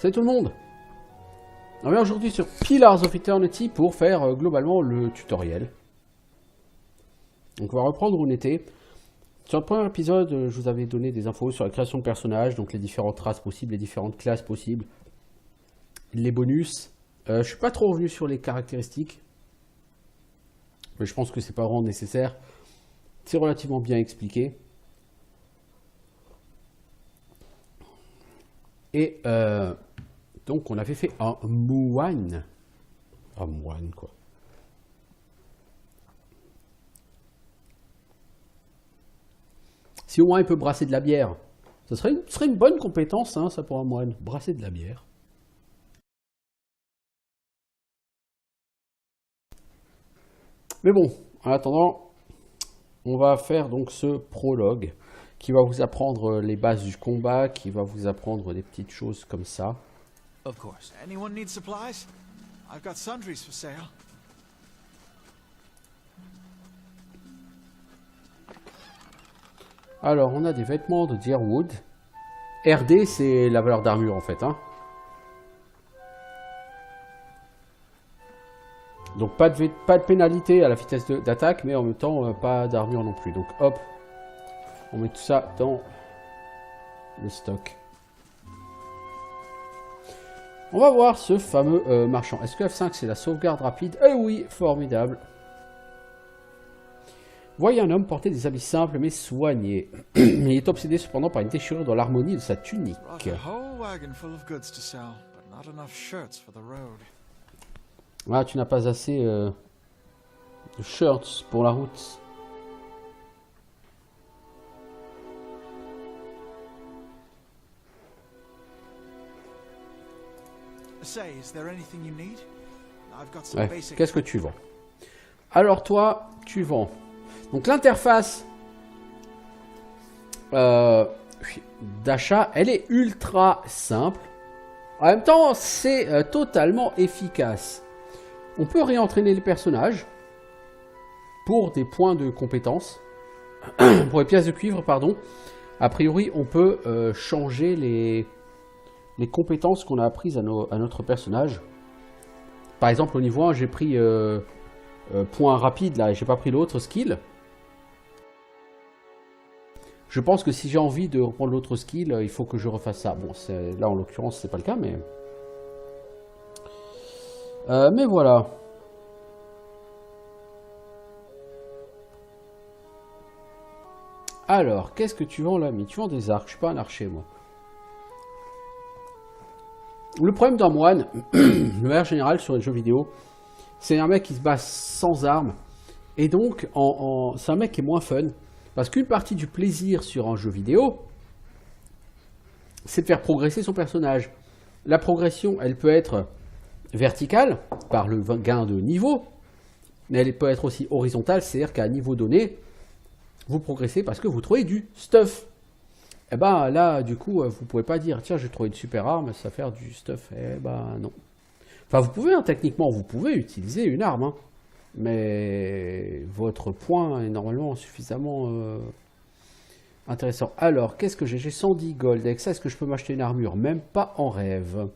Salut tout le monde. On est aujourd'hui sur Pillars of Eternity pour faire globalement le tutoriel. Donc on va reprendre où on était. Sur le premier épisode, je vous avais donné des infos sur la création de personnages, donc les différentes races possibles, les différentes classes possibles, les bonus. Je suis pas trop revenu sur les caractéristiques, mais je pense que c'est pas vraiment nécessaire. C'est relativement bien expliqué. Et donc on avait fait un moine. Un moine quoi. Si au moins il peut brasser de la bière, ce serait une bonne compétence, hein, ça pour un moine, brasser de la bière. Mais bon, en attendant, on va faire donc ce prologue qui va vous apprendre les bases du combat, qui va vous apprendre des petites choses comme ça. Of course. Anyone need supplies? I've got sundries for sale. Alors, on a des vêtements de Dyrwood. RD, c'est la valeur d'armure en fait. Hein. Donc, pas de pénalité à la vitesse d'attaque, mais en même temps, pas d'armure non plus. Donc, hop, on met tout ça dans le stock. On va voir ce fameux marchand. Est-ce que F5 c'est la sauvegarde rapide? Eh oui, formidable. Voyez un homme porter des habits simples mais soignés. Il est obsédé cependant par une déchirure dans l'harmonie de sa tunique. Ah, tu n'as pas assez de shirts pour la route. Ouais, qu'est-ce que tu vends? Alors toi, tu vends. Donc l'interface d'achat, elle est ultra simple. En même temps, c'est totalement efficace. On peut réentraîner les personnages pour des points de compétence. Pour les pièces de cuivre, pardon. A priori, on peut changer les compétences qu'on a apprises à notre personnage. Par exemple, au niveau 1, j'ai pris point rapide, là, et j'ai pas pris l'autre skill. Je pense que si j'ai envie de reprendre l'autre skill, il faut que je refasse ça. Bon, là, en l'occurrence, c'est pas le cas, mais... mais voilà. Alors, qu'est-ce que tu vends, l'ami? Tu vends des arcs. Je suis pas un archer, moi. Le problème d'un moine, de manière générale sur les jeux vidéo, c'est un mec qui se bat sans armes. Et donc, c'est un mec qui est moins fun. Parce qu'une partie du plaisir sur un jeu vidéo, c'est de faire progresser son personnage. La progression, elle peut être verticale, par le gain de niveau, mais elle peut être aussi horizontale, c'est-à-dire qu'à un niveau donné, vous progressez parce que vous trouvez du stuff. Et ben là, du coup, vous pouvez pas dire, tiens, j'ai trouvé une super arme, ça va faire du stuff. Eh ben non. Enfin, vous pouvez, hein, techniquement, vous pouvez utiliser une arme, hein, mais votre point est normalement suffisamment intéressant. Alors, qu'est-ce que j'ai? J'ai 110 gold. Avec ça, est-ce que je peux m'acheter une armure? Même pas en rêve.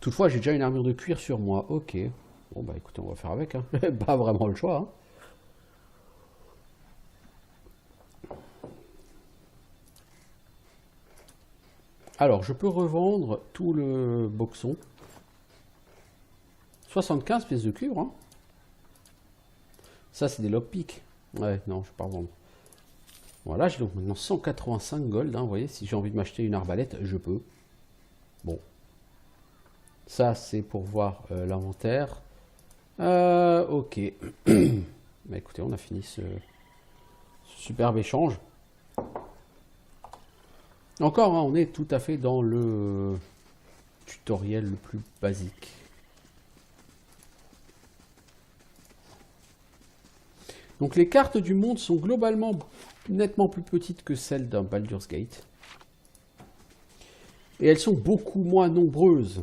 Toutefois, j'ai déjà une armure de cuir sur moi. Ok. Bon, bah écoutez, on va faire avec. Hein. Pas vraiment le choix. Hein. Alors, je peux revendre tout le boxon. 75 pièces de cuivre. Hein. Ça, c'est des lockpicks. Ouais, non, je ne vais pas revendre. Voilà, j'ai donc maintenant 185 gold. Hein, vous voyez, si j'ai envie de m'acheter une arbalète, je peux. Bon. Ça, c'est pour voir l'inventaire. Ok. Bah, écoutez, on a fini ce superbe échange. Encore, hein, on est tout à fait dans le tutoriel le plus basique. Donc les cartes du monde sont globalement nettement plus petites que celles d'un Baldur's Gate. Et elles sont beaucoup moins nombreuses.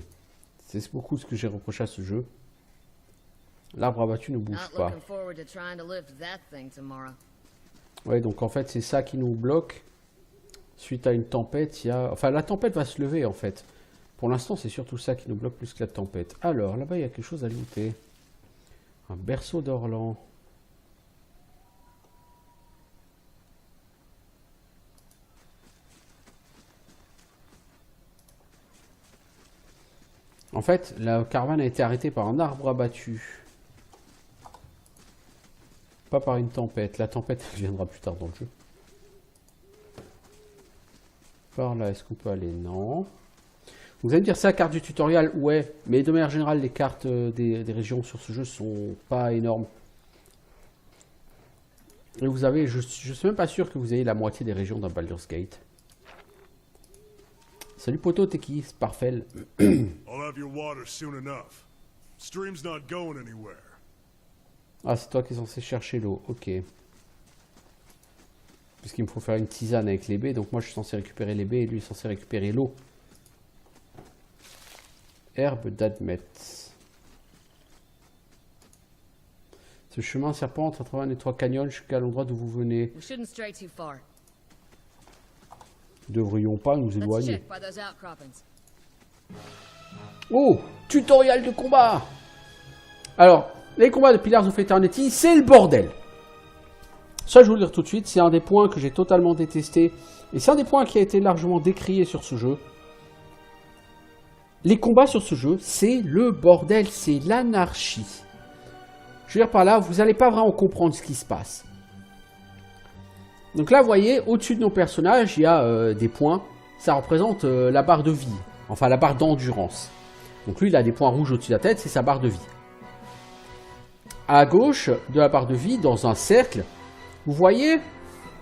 C'est beaucoup ce que j'ai reproché à ce jeu. L'arbre abattu ne bouge pas. Ouais, donc en fait c'est ça qui nous bloque. Suite à une tempête, il y a... Enfin, la tempête va se lever, en fait. Pour l'instant, c'est surtout ça qui nous bloque plus que la tempête. Alors, là-bas, il y a quelque chose à looter. Un berceau d'Orlan. En fait, la caravane a été arrêtée par un arbre abattu. Pas par une tempête. La tempête viendra plus tard dans le jeu. Par là, est-ce qu'on peut aller? Non. Vous allez me dire, c'est la carte du tutoriel? Ouais, mais de manière générale, les cartes des régions sur ce jeu sont pas énormes. Et vous avez, je suis même pas sûr que vous ayez la moitié des régions dans Baldur's Gate. Salut poto, t'es qui? C'est Parfel. Ah, c'est toi qui es censé chercher l'eau, ok. Puisqu'il me faut faire une tisane avec les baies, donc moi je suis censé récupérer les baies et lui est censé récupérer l'eau. Herbe d'Admet. Ce chemin serpente à travers les 3 canyons jusqu'à l'endroit d'où vous venez. Nous devrions pas nous éloigner. Oh, tutoriel de combat. Alors, les combats de Pillars of Eternity, c'est le bordel. Ça, je vous le dire tout de suite, c'est un des points que j'ai totalement détesté. Et c'est un des points qui a été largement décrié sur ce jeu. Les combats sur ce jeu, c'est le bordel, c'est l'anarchie. Je veux dire par là, vous n'allez pas vraiment comprendre ce qui se passe. Donc là, vous voyez, au-dessus de nos personnages, il y a des points. Ça représente la barre de vie, enfin la barre d'endurance. Donc lui, il a des points rouges au-dessus de la tête, c'est sa barre de vie. À gauche de la barre de vie, dans un cercle, vous voyez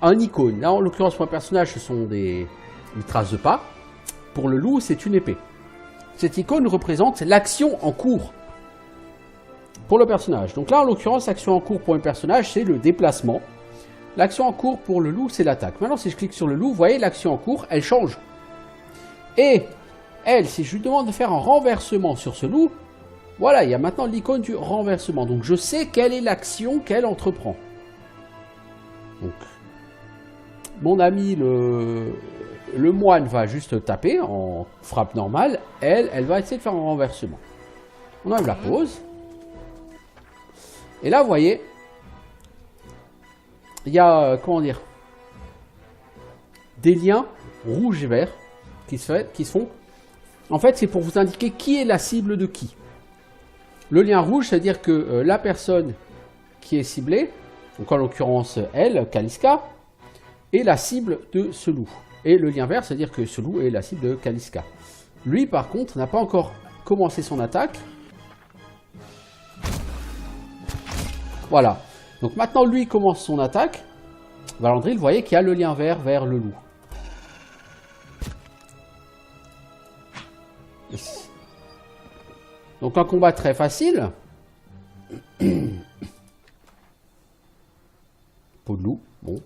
un icône. Là, en l'occurrence, pour un personnage, ce sont des traces de pas. Pour le loup, c'est une épée. Cette icône représente l'action en cours pour le personnage. Donc là, en l'occurrence, l'action en cours pour un personnage, c'est le déplacement. L'action en cours pour le loup, c'est l'attaque. Maintenant, si je clique sur le loup, vous voyez, l'action en cours, elle change. Et elle, si je lui demande de faire un renversement sur ce loup, voilà, il y a maintenant l'icône du renversement. Donc je sais quelle est l'action qu'elle entreprend. Donc, mon ami le moine va juste taper en frappe normale. Elle va essayer de faire un renversement. On enlève la pause. Et là, vous voyez, il y a, comment dire, des liens rouges et verts qui se font. En fait, c'est pour vous indiquer qui est la cible de qui. Le lien rouge, c'est-à-dire que la personne qui est ciblée, donc en l'occurrence elle, Kaliska, est la cible de ce loup. Et le lien vert, c'est-à-dire que ce loup est la cible de Kaliska. Lui, par contre, n'a pas encore commencé son attaque. Voilà. Donc maintenant, lui commence son attaque. Valandril, vous voyez qu'il y a le lien vert vers le loup. Donc un combat très facile. Peau de loup, bon.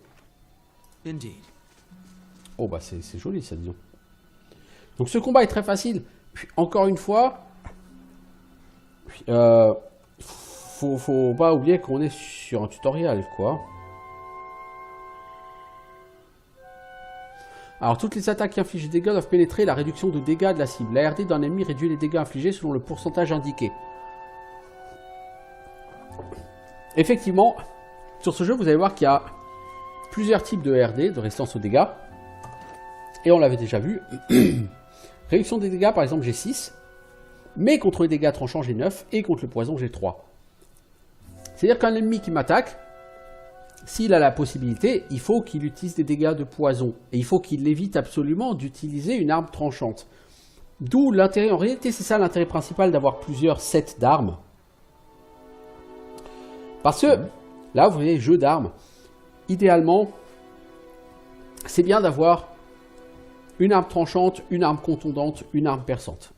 Oh bah c'est joli ça, disons. Donc ce combat est très facile. Puis encore une fois, faut pas oublier qu'on est sur un tutoriel, quoi. Alors, toutes les attaques qui infligent des dégâts doivent pénétrer la réduction de dégâts de la cible. La RD d'un ennemi réduit les dégâts infligés selon le pourcentage indiqué. Effectivement, sur ce jeu, vous allez voir qu'il y a plusieurs types de RD, de résistance aux dégâts. Et on l'avait déjà vu. Réduction des dégâts, par exemple, j'ai 6. Mais contre les dégâts tranchants, j'ai 9. Et contre le poison, j'ai 3. C'est-à-dire qu'un ennemi qui m'attaque, s'il a la possibilité, il faut qu'il utilise des dégâts de poison. Et il faut qu'il évite absolument d'utiliser une arme tranchante. D'où l'intérêt, en réalité c'est ça l'intérêt principal d'avoir plusieurs sets d'armes. Parce que, là vous voyez, jeu d'armes, idéalement, c'est bien d'avoir une arme tranchante, une arme contondante, une arme perçante.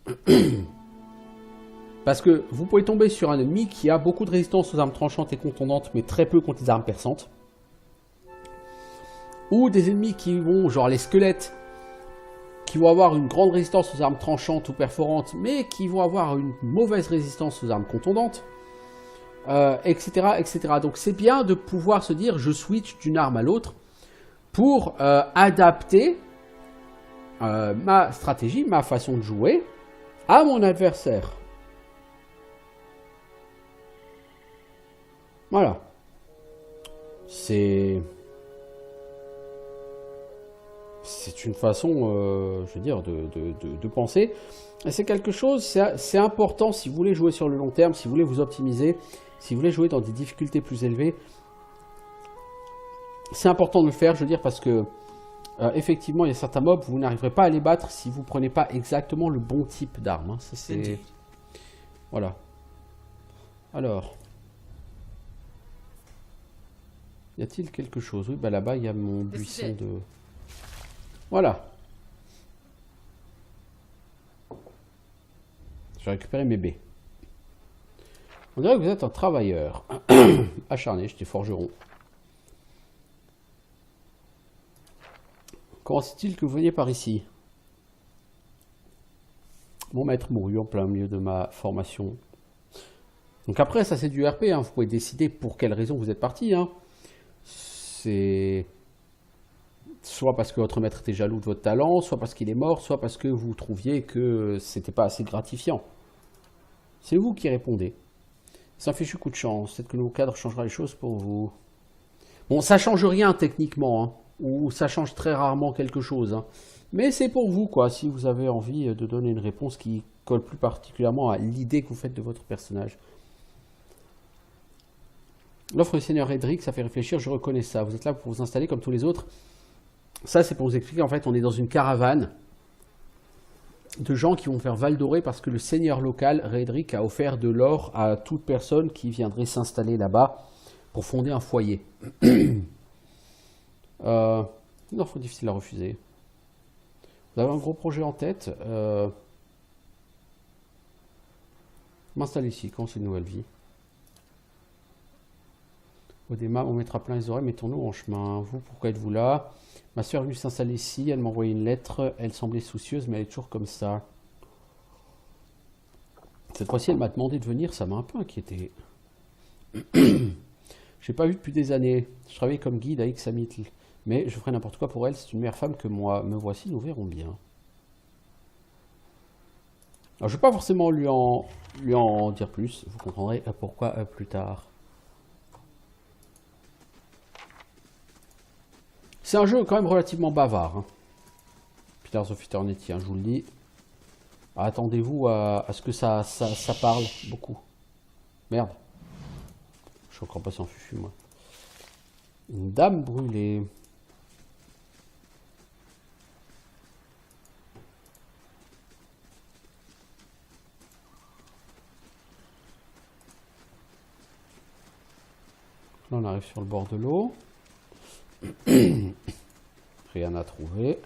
Parce que vous pouvez tomber sur un ennemi qui a beaucoup de résistance aux armes tranchantes et contondantes, mais très peu contre les armes perçantes. Ou des ennemis qui vont, genre les squelettes, qui vont avoir une grande résistance aux armes tranchantes ou perforantes, mais qui vont avoir une mauvaise résistance aux armes contondantes, etc., etc. Donc c'est bien de pouvoir se dire, je switch d'une arme à l'autre, pour adapter ma stratégie, ma façon de jouer, à mon adversaire. Voilà. C'est une façon, je veux dire, de penser. Et c'est quelque chose, c'est important si vous voulez jouer sur le long terme, si vous voulez vous optimiser, si vous voulez jouer dans des difficultés plus élevées. C'est important de le faire, je veux dire, parce que effectivement, il y a certains mobs, vous n'arriverez pas à les battre si vous ne prenez pas exactement le bon type d'arme. Hein. Ça, c'est... Voilà. Alors... Y a-t-il quelque chose? Oui, bah là-bas, il y a mon buisson de... Voilà. Je vais récupérer mes baies. On dirait que vous êtes un travailleur. Acharné, j'étais forgeron. Comment c'est-il que vous veniez par ici? Mon maître mourut en plein milieu de ma formation. Donc après, ça c'est du RP, hein. Vous pouvez décider pour quelle raison vous êtes parti. Hein. C'est soit parce que votre maître était jaloux de votre talent, soit parce qu'il est mort, soit parce que vous trouviez que c'était pas assez gratifiant. C'est vous qui répondez. C'est un fichu coup de chance. Peut-être que le nouveau cadre changera les choses pour vous. Bon, ça change rien techniquement, hein, ou ça change très rarement quelque chose. Hein. Mais c'est pour vous, quoi, si vous avez envie de donner une réponse qui colle plus particulièrement à l'idée que vous faites de votre personnage. L'offre du seigneur Edric, ça fait réfléchir, je reconnais ça. Vous êtes là pour vous installer comme tous les autres. Ça, c'est pour vous expliquer, en fait, on est dans une caravane de gens qui vont faire Val Doré parce que le seigneur local, Redric, a offert de l'or à toute personne qui viendrait s'installer là-bas pour fonder un foyer. Une offre difficile à refuser. Vous avez un gros projet en tête. M'installer ici, commencer une nouvelle vie. Odema, on mettra plein les oreilles, mettons-nous en chemin. Vous, pourquoi êtes-vous là? Ma soeur est venue s'installer ici, elle m'a envoyé une lettre, elle semblait soucieuse, mais elle est toujours comme ça. Cette fois-ci, elle m'a demandé de venir, ça m'a un peu inquiété. J'ai pas vu depuis des années. Je travaillais comme guide à Ixamitl, mais je ferai n'importe quoi pour elle, c'est une meilleure femme que moi. Me voici, nous verrons bien. Alors, je ne vais pas forcément lui en dire plus, vous comprendrez pourquoi plus tard. C'est un jeu quand même relativement bavard. Hein. Pillars of Eternity, hein, je vous le dis. Attendez-vous à ce que ça parle beaucoup. Merde. Je suis encore passé en fufu, moi. Une dame brûlée. Là, on arrive sur le bord de l'eau. Rien à trouver.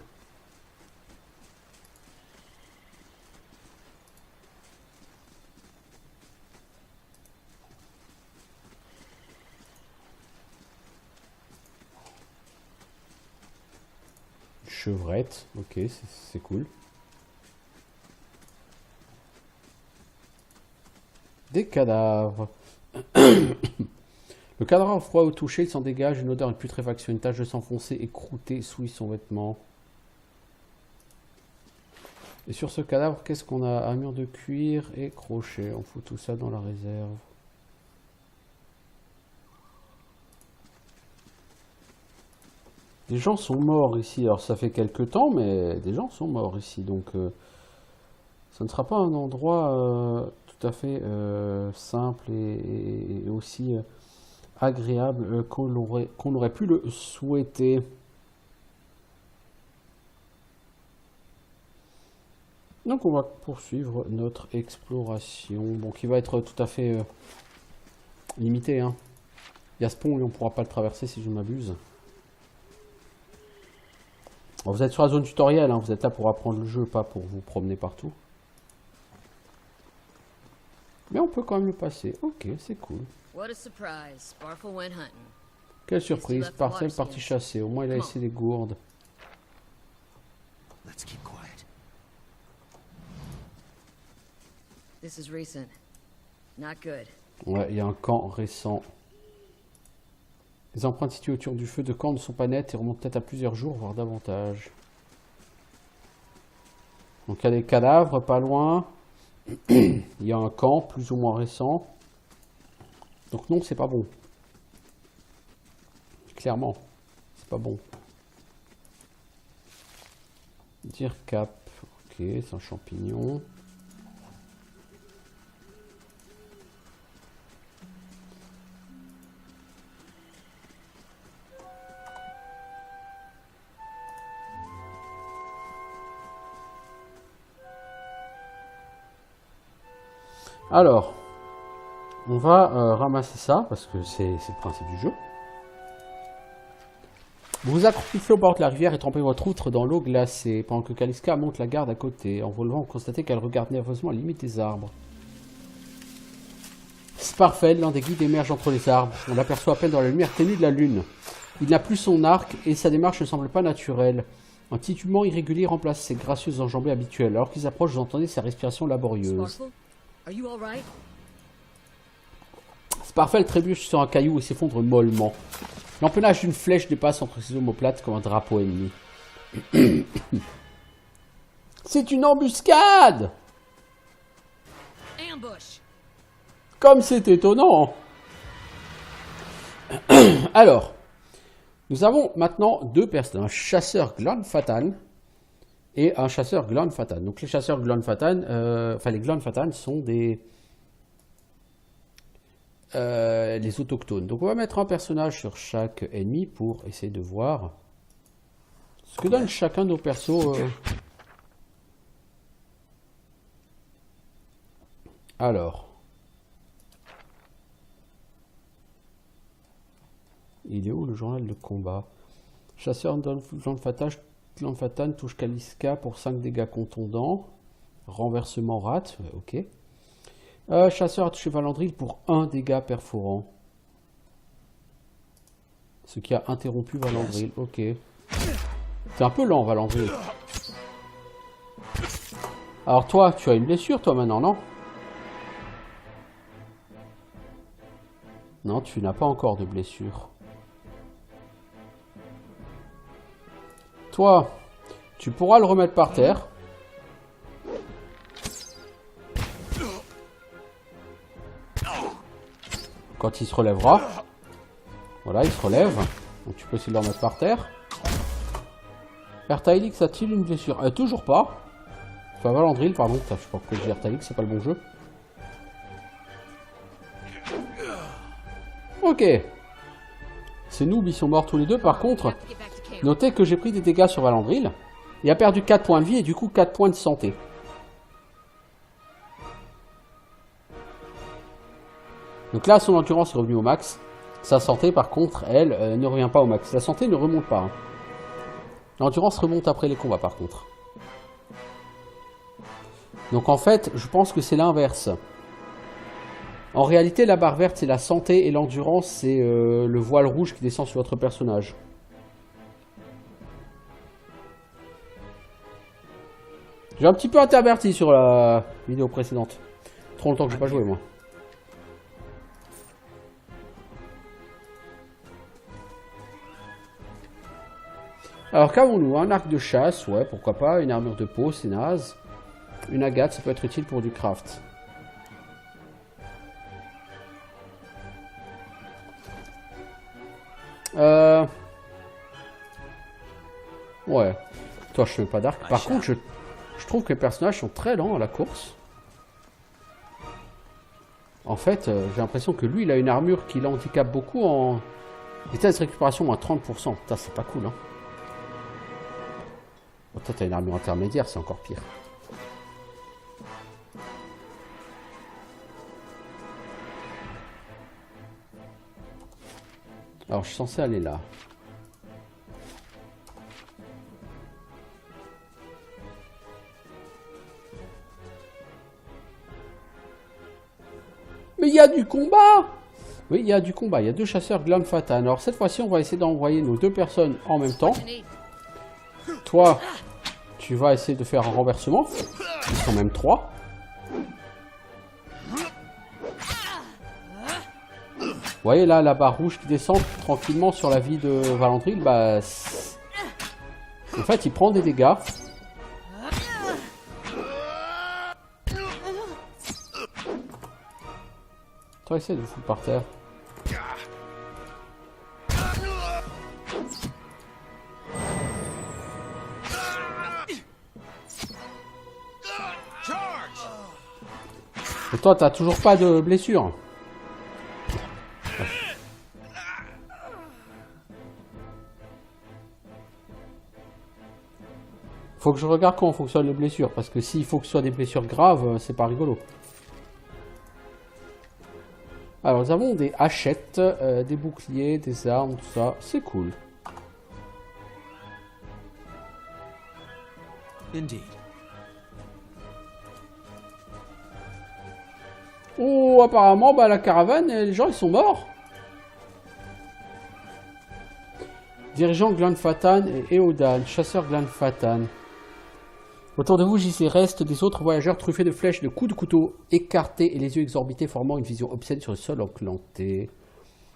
Chevrette, ok, c'est cool. Des cadavres. Le cadavre froid au toucher, il s'en dégage une odeur de putréfaction, une tache de sang foncé et croûtée souille son vêtement. Et sur ce cadavre, qu'est-ce qu'on a? Armure de cuir et crochet. On fout tout ça dans la réserve. Des gens sont morts ici. Alors ça fait quelques temps, mais des gens sont morts ici. Donc ça ne sera pas un endroit tout à fait simple et aussi agréable qu'on aurait pu le souhaiter. Donc on va poursuivre notre exploration, bon, qui va être tout à fait limitée. Hein. Il y a ce pont et on ne pourra pas le traverser si je m'abuse. Vous êtes sur la zone tutoriel, hein, vous êtes là pour apprendre le jeu, pas pour vous promener partout. Mais on peut quand même le passer. Ok, c'est cool. Quelle surprise, Parcel parti chasser. Au moins il a laissé les gourdes. Ouais, il y a un camp récent. Les empreintes situées autour du feu de camp ne sont pas nettes et remontent peut-être à plusieurs jours, voire davantage. Donc il y a des cadavres pas loin. Il y a un camp plus ou moins récent. Donc non, c'est pas bon. Clairement, c'est pas bon. Dire cap. Ok, c'est un champignon. Alors, on va ramasser ça, parce que c'est le principe du jeu. Vous vous accroupissez au bord de la rivière et trempez votre outre dans l'eau glacée, pendant que Kaliska monte la garde à côté. En vous levant, vous constatez qu'elle regarde nerveusement à la limite des arbres. Sparfel, l'un des guides, émerge entre les arbres. On l'aperçoit à peine dans la lumière ténue de la lune. Il n'a plus son arc et sa démarche ne semble pas naturelle. Un titubement irrégulier remplace ses gracieuses enjambées habituelles. Alors qu'ils approchent, vous entendez sa respiration laborieuse. Sparfel trébuche sur un caillou et s'effondre mollement. L'empennage d'une flèche dépasse entre ses omoplates comme un drapeau ennemi. C'est une embuscade! Comme c'est étonnant! Alors, nous avons maintenant deux personnes, un chasseur Glanfatan et un chasseur Glanfatan. Donc les chasseurs Glanfatan, les Glanfatan sont les autochtones. Donc on va mettre un personnage sur chaque ennemi pour essayer de voir ce que donne chacun de nos persos. Alors, il est où le journal de combat? Chasseur Glanfatan touche Kaliska pour 5 dégâts contondants. Renversement rate, ok. Chasseur a touché Valandril pour 1 dégât perforant. Ce qui a interrompu Valandril, ok. C'est un peu lent Valandril. Alors toi, tu as une blessure toi maintenant, non? Non, tu n'as pas encore de blessure. Toi, tu pourras le remettre par terre. Quand il se relèvera. Voilà, il se relève. Donc tu peux essayer de le remettre par terre. Ertailix a-t-il une blessure? Toujours pas. Enfin, Valandril, pardon. Je sais pas pourquoi je dis Ertailix, c'est pas le bon jeu. Ok. Ces noobs, ils sont morts tous les deux. Par contre, notez que j'ai pris des dégâts sur Valandril. Il a perdu 4 points de vie et du coup 4 points de santé. Donc là, son endurance est revenue au max. Sa santé, par contre, elle, ne revient pas au max. La santé ne remonte pas. Hein. L'endurance remonte après les combats, par contre. Donc en fait, je pense que c'est l'inverse. En réalité, la barre verte, c'est la santé et l'endurance, c'est le voile rouge qui descend sur votre personnage. J'ai un petit peu interverti sur la vidéo précédente. Trop longtemps que j'ai pas joué, moi. Alors qu'avons-nous? Un arc de chasse, ouais, pourquoi pas. Une armure de peau, c'est naze. Une agate, ça peut être utile pour du craft. Ouais. Toi, je fais pas d'arc. Par contre, je trouve que les personnages sont très lents à la course. En fait, j'ai l'impression que lui, il a une armure qui l'handicape beaucoup en vitesse de récupération à 30%. Putain, c'est pas cool, hein. Bon, toi, t'as une armure intermédiaire, c'est encore pire. Alors, je suis censé aller là. Mais il y a du combat! Oui, il y a du combat. Il y a deux chasseurs Glanfatan. Alors, cette fois-ci, on va essayer d'envoyer nos deux personnes en même temps. Toi, tu vas essayer de faire un renversement. Ils sont même 3. Vous voyez là, la barre rouge qui descend tranquillement sur la vie de Valandril. Bah, en fait, il prend des dégâts. Toi, essaie de vous foutre par terre. Et toi, t'as toujours pas de blessure. Faut que je regarde comment fonctionnent les blessures, parce que s'il faut que ce soit des blessures graves, c'est pas rigolo. Alors, nous avons des hachettes, des boucliers, des armes, tout ça. C'est cool. Indeed. Oh, apparemment, bah, la caravane, les gens, ils sont morts. Dirigeant Glanfatan et Eodan, chasseur Glanfatan. Autour de vous, gisent les restes des autres voyageurs truffés de flèches, de coups de couteau écartés et les yeux exorbités, formant une vision obscène sur le sol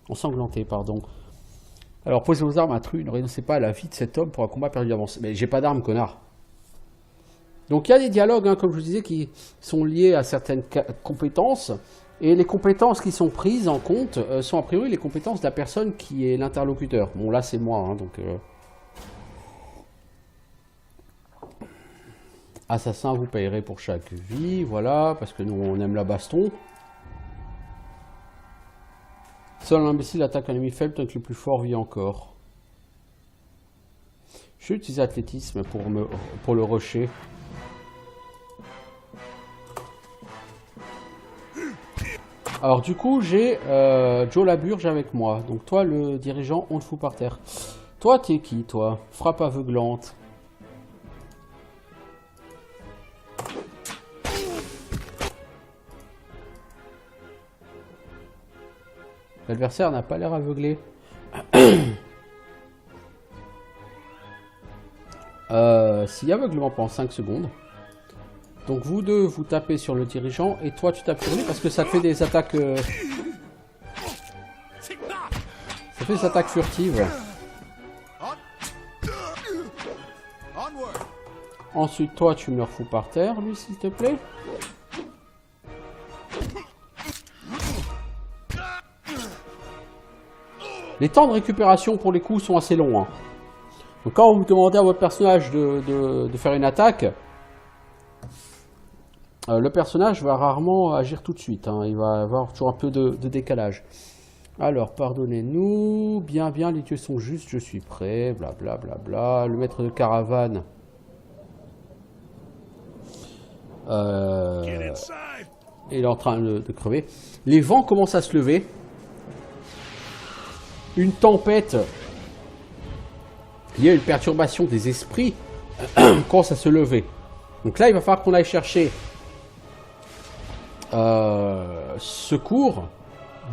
ensanglanté. Pardon. Alors, posez vos armes intrus, ne renoncez pas à la vie de cet homme pour un combat perdu d'avance. Mais j'ai pas d'armes, connard. Donc, il y a des dialogues, hein, comme je vous disais, qui sont liés à certaines compétences. Et les compétences qui sont prises en compte sont a priori les compétences de la personne qui est l'interlocuteur. Bon, là, c'est moi, hein, donc... Assassin, vous payerez pour chaque vie, voilà, parce que nous, on aime la baston. Seul un imbécile attaque un ennemi faible, tant que le plus fort vit encore. Je vais utiliser athlétisme pour le rusher. Alors du coup, j'ai Joe Laburge avec moi. Donc toi, le dirigeant, on te fout par terre. Toi, t'es qui, toi? Frappe aveuglante. L'adversaire n'a pas l'air aveuglé. S'il y a aveuglement pendant 5 secondes. Donc vous deux, vous tapez sur le dirigeant et toi tu tapes sur lui parce que ça te fait des attaques... Ça fait des attaques furtives. Ensuite toi tu me le refous par terre, lui s'il te plaît. Les temps de récupération pour les coups sont assez longs. Hein. Donc quand vous demandez à votre personnage de faire une attaque, le personnage va rarement agir tout de suite. Hein. Il va avoir toujours un peu de décalage. Alors, pardonnez-nous. Bien, les yeux sont justes, je suis prêt. Blablabla. Bla, bla, bla. Le maître de caravane. Il est en train de crever. Les vents commencent à se lever. Une tempête liée à une perturbation des esprits commence à se lever. Donc là, il va falloir qu'on aille chercher secours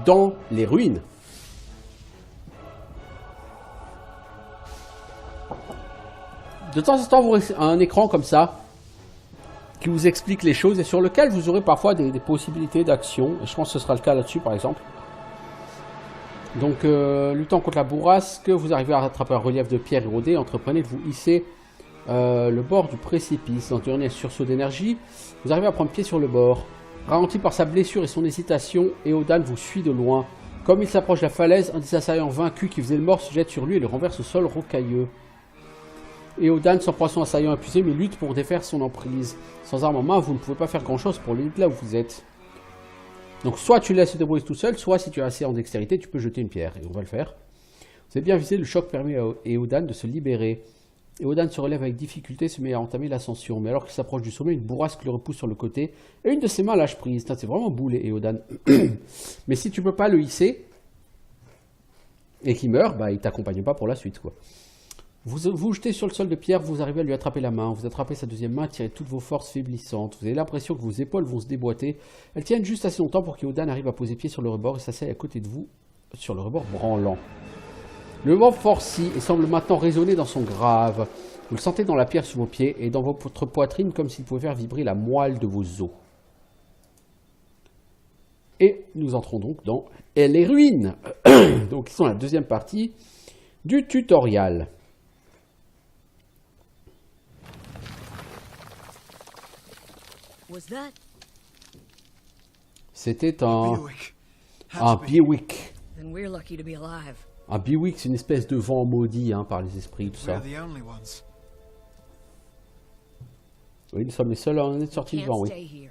dans les ruines. De temps en temps, vous aurez un écran comme ça qui vous explique les choses et sur lequel vous aurez parfois des possibilités d'action. Et je pense que ce sera le cas là-dessus, par exemple. Donc, luttant contre la bourrasque, vous arrivez à rattraper un relief de pierre érodé. Entreprenez de vous hisser le bord du précipice. Dans un dernier sursaut d'énergie, vous arrivez à prendre pied sur le bord. Ralenti par sa blessure et son hésitation, Eodan vous suit de loin. Comme il s'approche de la falaise, un des assaillants vaincus qui faisait le mort se jette sur lui et le renverse au sol rocailleux. Eodan s'emploie son assaillant épuisé mais lutte pour défaire son emprise. Sans arme en main, vous ne pouvez pas faire grand chose pour l'aider là où vous êtes. Donc soit tu laisses se débrouiller tout seul, soit si tu as assez en dextérité, tu peux jeter une pierre. Et on va le faire. Vous avez bien visé, le choc permet à Eodan de se libérer. Eodan se relève avec difficulté et se met à entamer l'ascension. Mais alors qu'il s'approche du sommet, une bourrasque le repousse sur le côté et une de ses mains lâche prise. C'est vraiment boulé, Eodan. Mais si tu peux pas le hisser et qu'il meurt, bah, il t'accompagne pas pour la suite, quoi. Vous jetez sur le sol de pierre, vous arrivez à lui attraper la main, vous attrapez sa deuxième main, tirez toutes vos forces faiblissantes. Vous avez l'impression que vos épaules vont se déboîter. Elles tiennent juste assez longtemps pour qu'Eodan arrive à poser pied sur le rebord et s'asseye à côté de vous sur le rebord branlant. Le vent forcit et semble maintenant résonner dans son grave. Vous le sentez dans la pierre sous vos pieds et dans votre poitrine comme s'il pouvait faire vibrer la moelle de vos os. Et nous entrons donc dans les ruines. Donc, qui sont la deuxième partie du tutoriel. C'était un Un Bewick. Then we're lucky to be alive. Un Bewick, c'est une espèce de vent maudit hein, par les esprits, tout ça. We're the only ones. Oui, nous sommes les seuls à en être sortis Can't vivants, oui. stay here.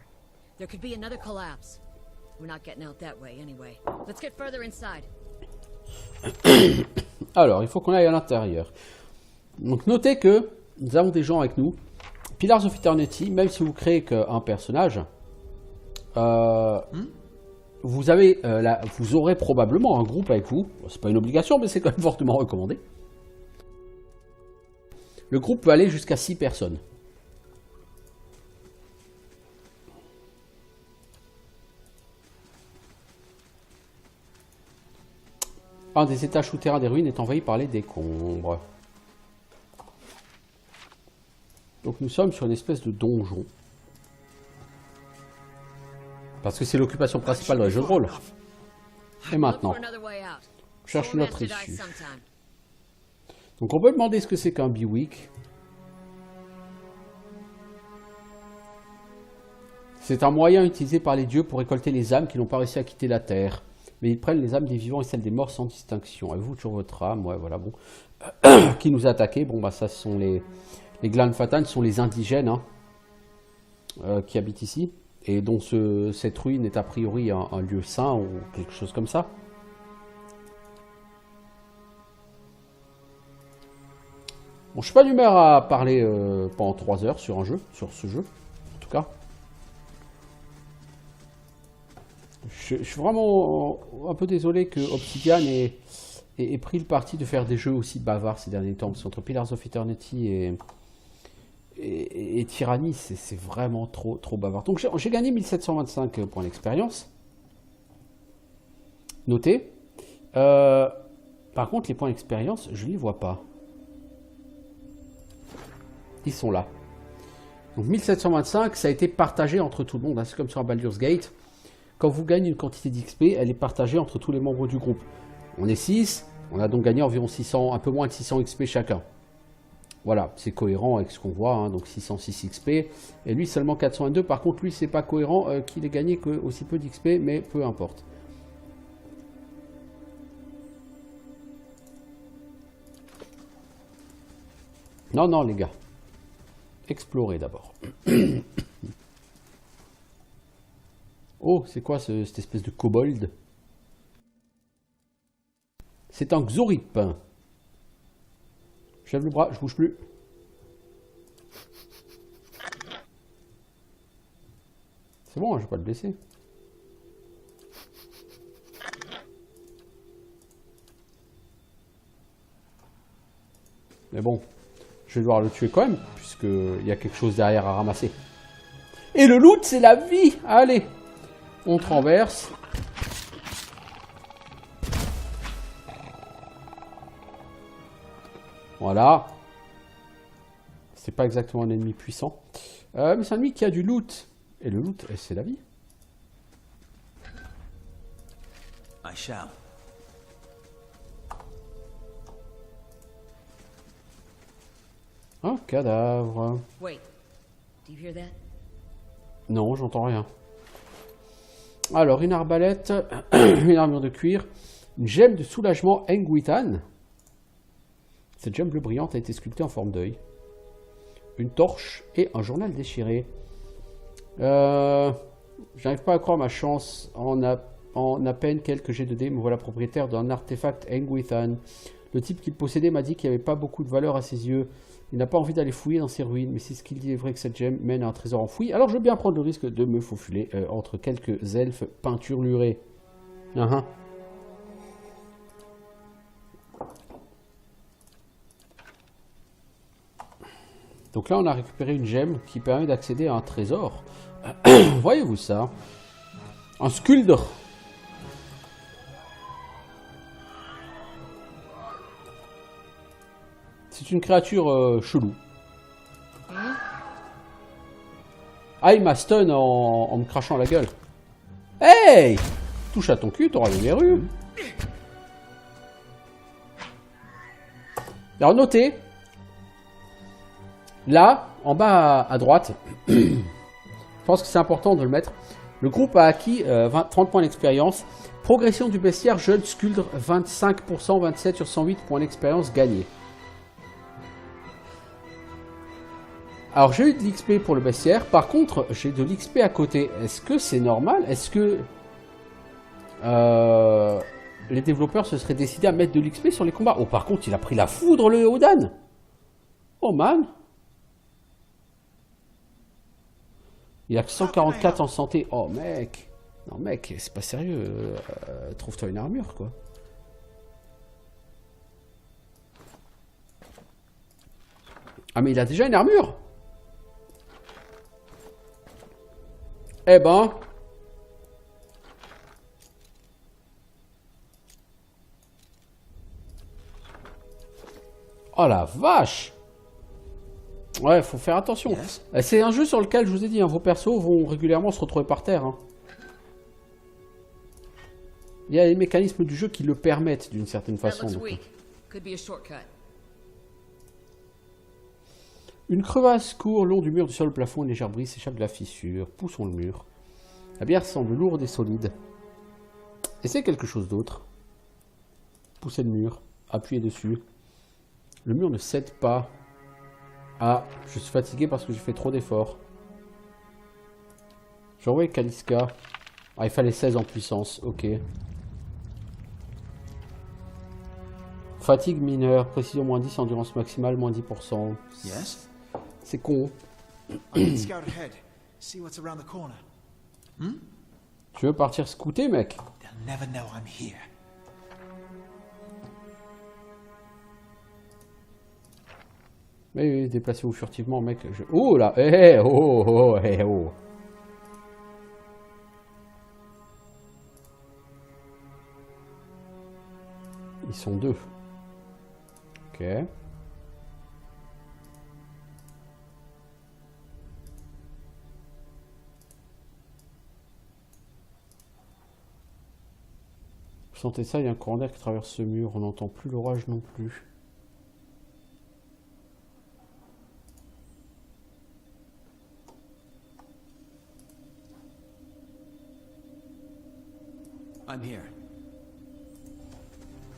There could be another collapse. We're not getting out that way anyway. Let's get further inside. Alors, il faut qu'on aille à l'intérieur. Donc, notez que nous avons des gens avec nous. Pillars of Eternity, même si vous créez qu'un personnage, vous aurez probablement un groupe avec vous. C'est pas une obligation, mais c'est quand même fortement recommandé. Le groupe peut aller jusqu'à 6 personnes. Un des étages souterrains des ruines est envahi par les décombres. Donc nous sommes sur une espèce de donjon. Parce que c'est l'occupation principale dans les jeux de rôle. Et maintenant, on cherche notre issue. Donc on peut demander ce que c'est qu'un Bewick. C'est un moyen utilisé par les dieux pour récolter les âmes qui n'ont pas réussi à quitter la terre. Mais ils prennent les âmes des vivants et celles des morts sans distinction. Avez-vous toujours votre âme? Ouais, voilà, bon. Qui nous a attaqué? Bon, bah, ça, ce sont les Glanfatan, ce sont les indigènes hein, qui habitent ici. Et dont cette ruine est a priori un lieu saint ou quelque chose comme ça. Bon, je suis pas d'humeur à parler pendant 3 heures sur ce jeu, en tout cas. Je suis vraiment un peu désolé que Obsidian ait pris le parti de faire des jeux aussi bavards ces derniers temps. Parce qu'entre Pillars of Eternity et Tyranny, c'est vraiment trop bavard. Donc j'ai gagné 1725 points d'expérience. Notez. Par contre, les points d'expérience, je ne les vois pas. Ils sont là. Donc 1725, ça a été partagé entre tout le monde. Hein. C'est comme sur un Baldur's Gate. Quand vous gagnez une quantité d'XP, elle est partagée entre tous les membres du groupe. On est 6, on a donc gagné environ 600, un peu moins de 600 XP chacun. Voilà, c'est cohérent avec ce qu'on voit, hein, donc 606 XP. Et lui seulement 402, par contre lui c'est pas cohérent qu'il ait gagné que aussi peu d'XP, mais peu importe. Non, non les gars. Explorez d'abord. Oh, c'est quoi cette espèce de kobold? C'est un Xorip. Je lève le bras, je bouge plus. C'est bon, hein, je vais pas le blesser. Mais bon, je vais devoir le tuer quand même, puisqu'il y a quelque chose derrière à ramasser. Et le loot, c'est la vie! Allez! On renverse. Voilà. C'est pas exactement un ennemi puissant. Mais c'est un ennemi qui a du loot. Et le loot, c'est la vie. I shall. Un cadavre. Wait. Do you hear that? Non, j'entends rien. Alors, une arbalète, une armure de cuir, une gemme de soulagement Engwitan. Cette gemme bleue brillante a été sculptée en forme d'œil. Une torche et un journal déchiré. J'arrive pas à croire ma chance. En à peine quelques jets de dés, me voilà propriétaire d'un artefact Engwitan. Le type qu'il possédait m'a dit qu'il n'y avait pas beaucoup de valeur à ses yeux. Il n'a pas envie d'aller fouiller dans ses ruines, mais si ce qu'il dit est vrai que cette gemme mène à un trésor enfoui, alors je veux bien prendre le risque de me faufiler entre quelques elfes peinturlurés. Donc là, on a récupéré une gemme qui permet d'accéder à un trésor. Voyez-vous ça? Un Skuldr. C'est une créature chelou. Ah, il m'a stun en me crachant la gueule. Hey! Touche à ton cul, t'auras les verrues. Alors notez, là, en bas à droite, je pense que c'est important de le mettre. Le groupe a acquis 30 points d'expérience. Progression du bestiaire jeune Skuldre 25%, 27 sur 108 points d'expérience gagnés. Alors j'ai eu de l'XP pour le bestiaire. Par contre, j'ai de l'XP à côté. Est-ce que c'est normal? Est-ce que les développeurs se seraient décidés à mettre de l'XP sur les combats? Oh, par contre, il a pris la foudre, le Odan. Oh man. Il a que 144 en santé. Oh mec. Non mec, c'est pas sérieux. Trouve-toi une armure quoi. Ah mais il a déjà une armure. Eh ben. Oh la vache. Ouais, faut faire attention. Yes. C'est un jeu sur lequel, je vous ai dit, hein, vos persos vont régulièrement se retrouver par terre. Hein. Il y a les mécanismes du jeu qui le permettent d'une certaine That façon. looks Donc. weak. Could be a shortcut. Une crevasse court le long du mur du sol au plafond. Une légère brise s'échappe de la fissure. Poussons le mur. La bière semble lourde et solide. Essayez quelque chose d'autre. Poussez le mur. Appuyez dessus. Le mur ne cède pas. Ah, je suis fatigué parce que j'ai fait trop d'efforts. J'ai envoyé Kaliska. Ah, il fallait 16 en puissance. Ok. Fatigue mineure. Précision moins 10. Endurance maximale moins 10%. Yes? C'est con. I can scout ahead, see what's around the corner. Tu veux partir scouter, mec? They'll never know I'm here. Oui, déplacez-vous furtivement, mec. Oh là, eh, oh, oh, eh, oh. Ils sont deux. Ok. Vous sentez ça, il y a un courant d'air qui traverse ce mur. On n'entend plus l'orage non plus. I'm here.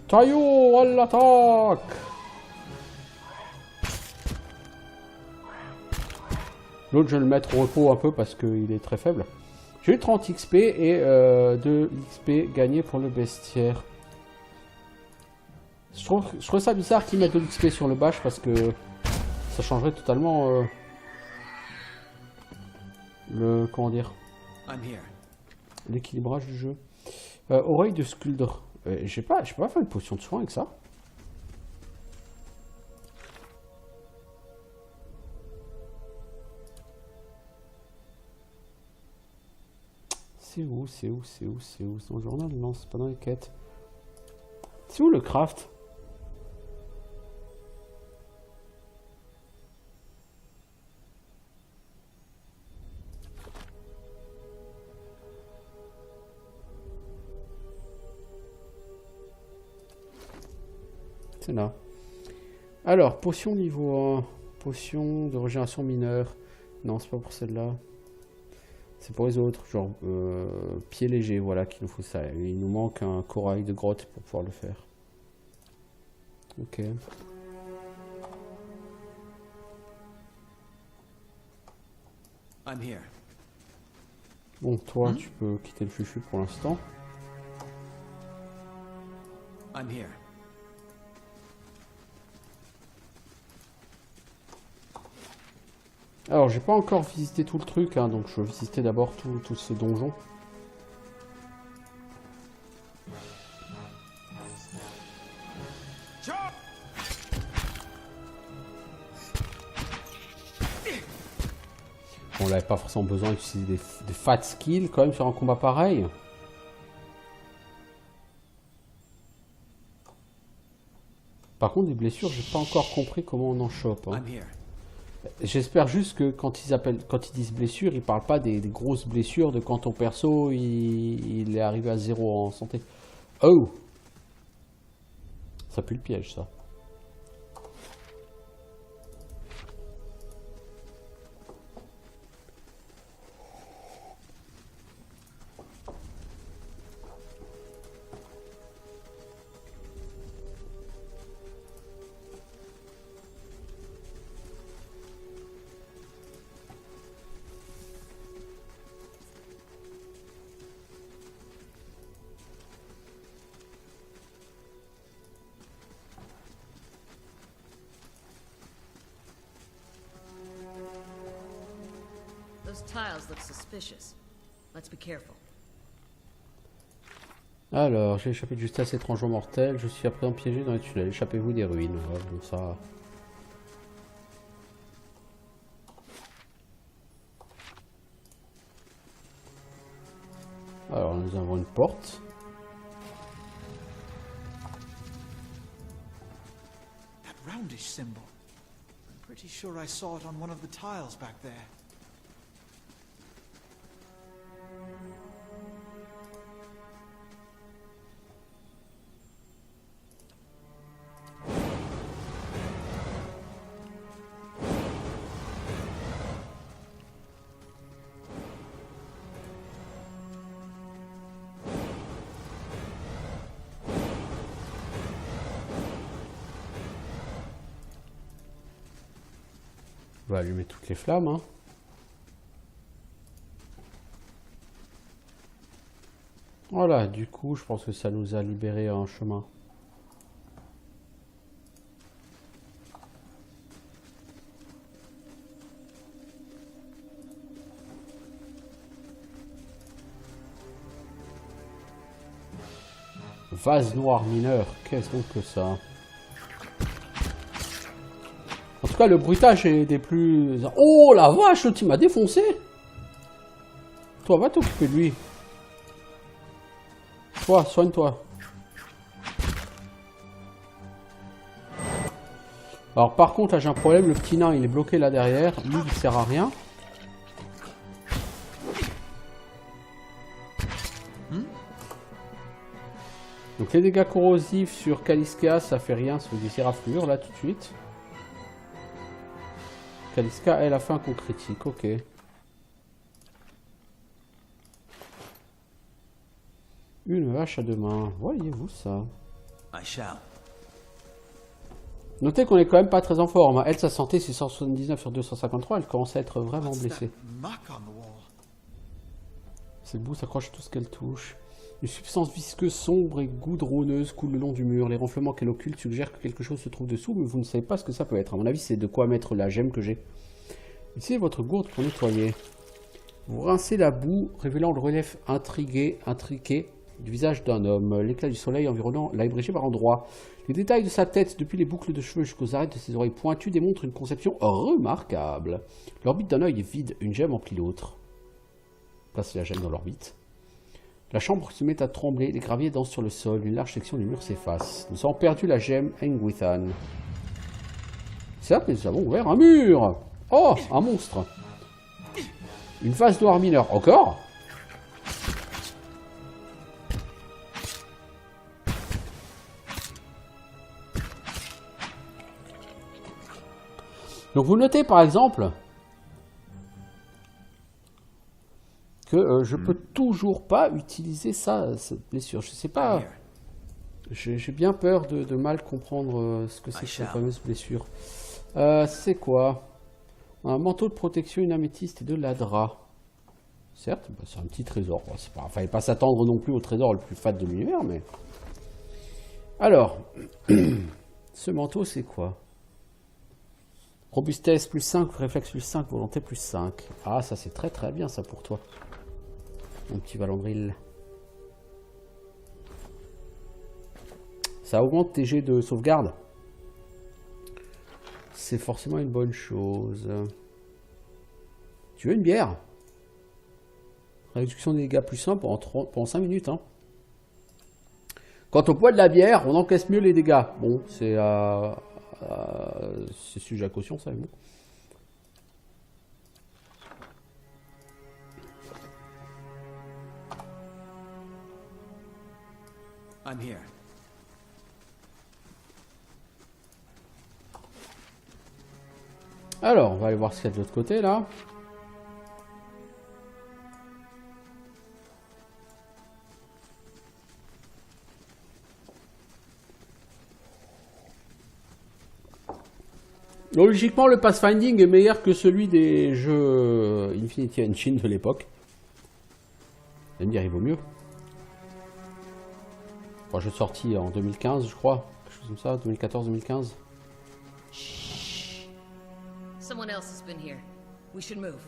Taillot à l'attaque! L'autre, je vais le mettre au repos un peu parce qu'il est très faible. J'ai eu 30 XP et 2 XP gagnés pour le bestiaire. Je trouve ça bizarre qu'ils mettent de l'XP sur le bash parce que ça changerait totalement le, comment dire, I'm here. l'équilibrage du jeu. Oreille de Skuldre. Je peux pas faire une potion de soin avec ça. C'est où? C'est dans le journal? Non, c'est pas dans les quêtes. C'est où le craft? C'est là. Alors, potion niveau 1. Potion de régénération mineure. Non, c'est pas pour celle-là. C'est pour les autres. Genre, pied léger, voilà, qu'il nous faut ça. Il nous manque un corail de grotte pour pouvoir le faire. Ok. I'm here. Bon, toi, tu peux quitter le fufu pour l'instant. I'm here. Alors, j'ai pas encore visité tout le truc, hein, donc je vais visiter d'abord tout ce donjon. On n'avait pas forcément besoin d'utiliser des fat skills quand même sur un combat pareil. Par contre, des blessures, j'ai pas encore compris comment on en chope. Hein. I'm here. J'espère juste que quand ils disent blessures, ils parlent pas des grosses blessures de quand ton perso il est arrivé à 0 en santé. Oh! Ça pue le piège, ça. Those tiles look suspicious. Let's be careful. Alors, j'ai échappé de justesse étrangement mortel. Je suis à présent piégé dans les tunnels. Échappez-vous des ruines. Ouais, bon, ça... Alors, nous avons une porte. That roundish symbol. I'm pretty sure I saw it on one of the tiles back there. On va allumer toutes les flammes. Hein. Voilà, du coup, je pense que ça nous a libéré un chemin. Vase noir mineur, qu'est-ce donc que ça? En tout cas, le bruitage est des plus... Oh la vache, l'autre il m'a défoncé. Toi, va t'occuper de lui. Toi, soigne-toi. Alors par contre, là j'ai un problème, le petit nain il est bloqué là derrière. Lui il sert à rien. Donc les dégâts corrosifs sur Kaliska, ça fait rien, ça fait des éraflures là tout de suite. Kaliska, elle a fait un coup critique, ok. Une hache à deux mains, voyez-vous ça? I shall. Notez qu'on est quand même pas très en forme. Hein. Elle, sa santé, c'est 179 sur 253, elle commence à être vraiment blessée. Mark on the wall. C'est le bout, s'accroche tout ce qu'elle touche. Une substance visqueuse, sombre et goudronneuse coule le long du mur. Les renflements qu'elle occulte suggèrent que quelque chose se trouve dessous, mais vous ne savez pas ce que ça peut être. À mon avis, c'est de quoi mettre la gemme que j'ai. Utilisez votre gourde pour nettoyer. Vous rincez la boue, révélant le relief intriqué du visage d'un homme. L'éclat du soleil environnant l'a ébrégé par endroits. Les détails de sa tête, depuis les boucles de cheveux jusqu'aux arêtes de ses oreilles pointues, démontrent une conception remarquable. L'orbite d'un œil est vide, une gemme emplit l'autre. Placez la gemme dans l'orbite. La chambre se met à trembler, les graviers dansent sur le sol, une large section du mur s'efface. Nous avons perdu la gemme Engwithan. Certes, nous avons ouvert un mur. Oh, un monstre. Une vase noire mineure. Encore? Donc vous notez par exemple que je peux toujours pas utiliser ça, cette blessure. Je sais pas. J'ai bien peur de mal comprendre ce que c'est que cette fameuse blessure. C'est quoi? Un manteau de protection, une améthyste et de l'adra. Certes, bah, c'est un petit trésor. Bon, pas, fallait pas s'attendre non plus au trésor le plus fat de l'univers, mais... Alors, ce manteau, c'est quoi? Robustesse plus 5, réflexe plus 5, volonté plus 5. Ah, ça c'est très très bien ça pour toi. Mon petit Valandril. Ça augmente tes jets de sauvegarde. C'est forcément une bonne chose. Tu veux une bière? Réduction des dégâts plus 1 pendant 5 minutes. Hein. Quant au poids de la bière, on encaisse mieux les dégâts. Bon, c'est sujet à caution, ça, bon. I'm here. Alors, on va aller voir ce qu'il y a de l'autre côté, là. Logiquement, le pathfinding est meilleur que celui des jeux Infinity Engine de l'époque. Vous allez me dire, il vaut mieux. Bon, jeu sorti en 2015, je crois. Quelque chose comme ça, 2014-2015. Someone else has been here. We should move.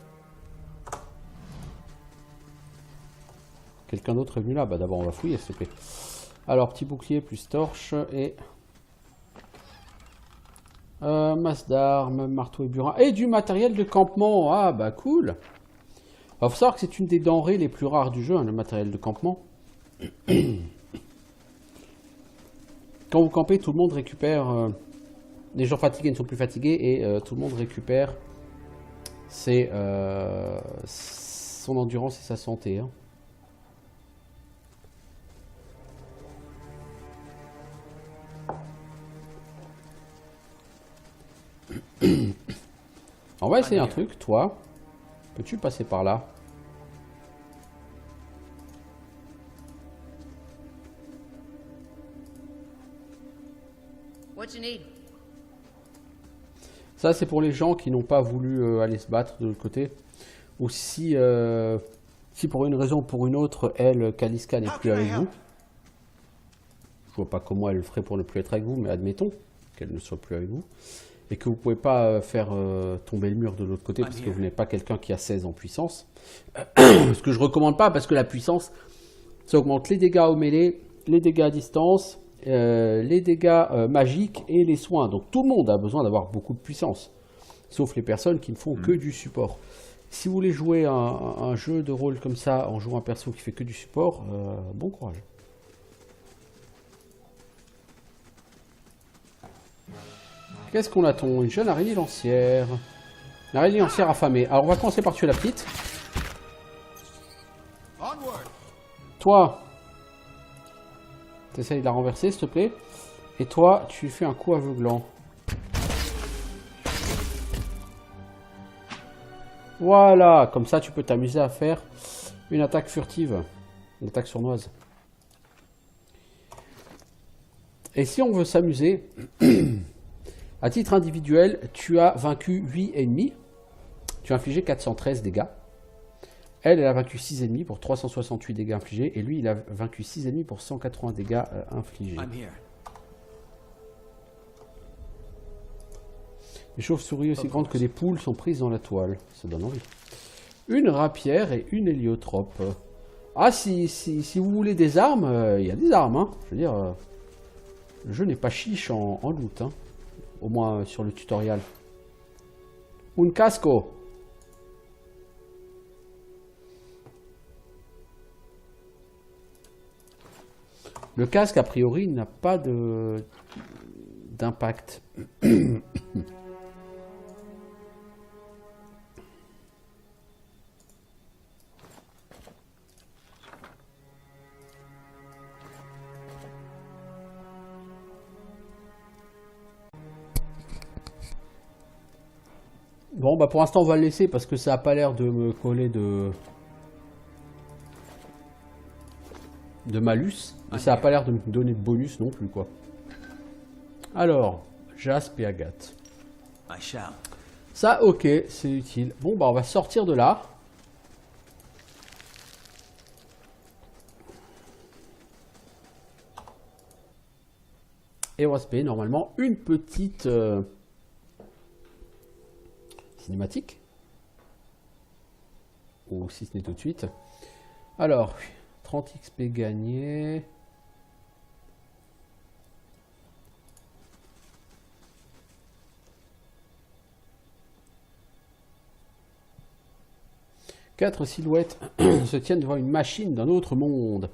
Quelqu'un d'autre est venu là? Bah d'abord on va fouiller s'il te plaît. Alors petit bouclier plus torche et... masse d'armes, marteau et burin. Et du matériel de campement. Ah bah cool. Il faut savoir que c'est une des denrées les plus rares du jeu, hein, le matériel de campement. Quand vous campez, tout le monde récupère... les gens fatigués ne sont plus fatigués et tout le monde récupère son endurance et sa santé. Hein. On va essayer un truc, toi. Peux-tu passer par là? What you need? Ça, c'est pour les gens qui n'ont pas voulu aller se battre de l'autre côté. Ou si, si pour une raison ou pour une autre, elle, Kaliska, n'est plus avec vous. Je vois pas comment elle ferait pour ne plus être avec vous, mais admettons qu'elle ne soit plus avec vous. Et que vous ne pouvez pas faire tomber le mur de l'autre côté parce que vous n'êtes pas quelqu'un qui a 16 en puissance. Ce que je recommande pas parce que la puissance, ça augmente les dégâts au mêlée, les dégâts à distance, les dégâts magiques et les soins. Donc tout le monde a besoin d'avoir beaucoup de puissance. Sauf les personnes qui ne font que du support. Si vous voulez jouer un jeu de rôle comme ça en jouant un perso qui fait que du support, bon courage. Qu'est-ce qu'on attend? Une jeune araignée lancière. Une araignée lancière affamée. Alors on va commencer par tuer la petite. Toi, t'essayes de la renverser s'il te plaît. Et toi, tu fais un coup aveuglant. Voilà, comme ça tu peux t'amuser à faire une attaque furtive. Une attaque sournoise. Et si on veut s'amuser... À titre individuel, tu as vaincu 8 ennemis. Tu as infligé 413 dégâts. Elle a vaincu 6 ennemis pour 368 dégâts infligés. Et lui, il a vaincu 6 ennemis pour 180 dégâts infligés. Les chauves-souris aussi grandes que des poules sont prises dans la toile. Ça donne envie. Une rapière et une héliotrope. Ah, si vous voulez des armes, il y a des armes. Hein. Je veux dire, le jeu n'est pas chiche en loot. Hein. Au moins sur le tutoriel. Un casco. Le casque, a priori, n'a pas d'impact. Bon, bah pour l'instant, on va le laisser parce que ça n'a pas l'air de me coller de malus. Et ça n'a pas l'air de me donner de bonus non plus, quoi. Alors, Jaspe et Agathe. Ça, ok, c'est utile. Bon, bah on va sortir de là. Et on va se payer normalement une petite... cinématique, ou si ce n'est tout de suite. Alors 30 XP gagné. Quatre silhouettes se tiennent devant une machine d'un autre monde.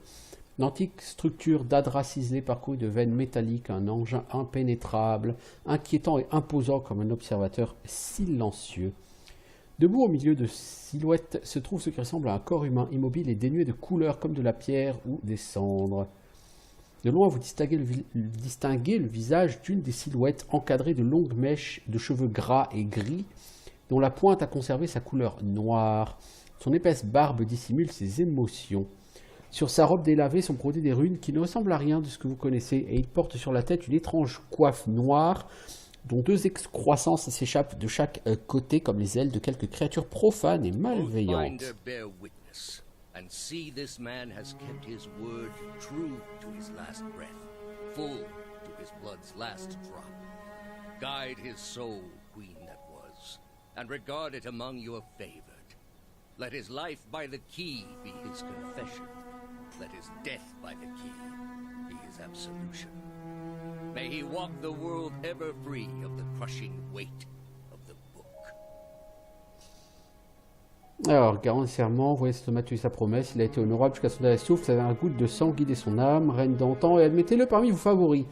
Une antique structure d'adras ciselés parcourue de veines métalliques, un engin impénétrable, inquiétant et imposant comme un observateur silencieux. Debout au milieu de silhouettes se trouve ce qui ressemble à un corps humain immobile et dénué de couleurs comme de la pierre ou des cendres. De loin, vous distinguez le visage d'une des silhouettes encadrée de longues mèches de cheveux gras et gris, dont la pointe a conservé sa couleur noire. Son épaisse barbe dissimule ses émotions. Sur sa robe délavée sont brodées des runes qui ne ressemblent à rien de ce que vous connaissez, et il porte sur la tête une étrange coiffe noire dont deux excroissances s'échappent de chaque côté comme les ailes de quelques créatures profanes et malveillantes. And see this man has kept his word, true to his last breath, full to his blood's last drop. Guide his soul, queen that was, and regard it among your favored. Let his life by the key be his confession, let his death by the key be his absolution. May he walk the world ever free of the crushing weight of the book. Alors, garant des serments, voyez cet homme a tué sa promesse, il a été honorable jusqu'à son dernier souffle, sa dernière goutte de sang guidait son âme, reine d'antan, et admettez-le parmi vos favoris.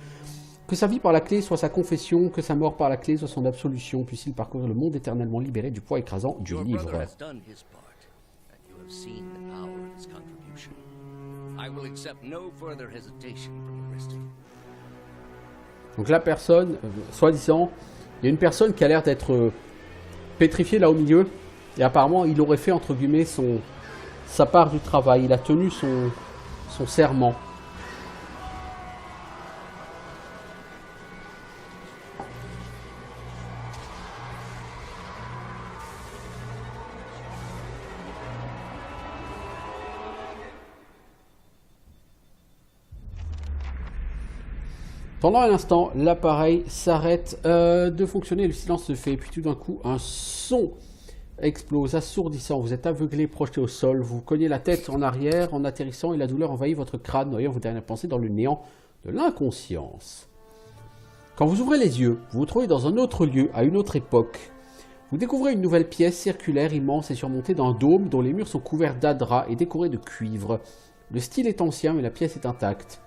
Que sa vie par la clé soit sa confession, que sa mort par la clé soit son absolution, puisse-il parcourir le monde éternellement libéré du poids écrasant du Your livre. brother has done his part, and you have seen the power of his contribution. I will accept no further hesitation from arresting him. Donc la personne, soi-disant, il y a une personne qui a l'air d'être pétrifiée là au milieu, et apparemment il aurait fait entre guillemets sa part du travail, il a tenu son serment. Pendant un instant, l'appareil s'arrête de fonctionner, le silence se fait, puis tout d'un coup, un son explose, assourdissant. Vous êtes aveuglé, projeté au sol, vous cognez la tête en arrière en atterrissant et la douleur envahit votre crâne, noyant vos dernières pensées dans le néant de l'inconscience. Quand vous ouvrez les yeux, vous vous trouvez dans un autre lieu, à une autre époque. Vous découvrez une nouvelle pièce circulaire, immense et surmontée d'un dôme dont les murs sont couverts d'adras et décorés de cuivre. Le style est ancien, mais la pièce est intacte.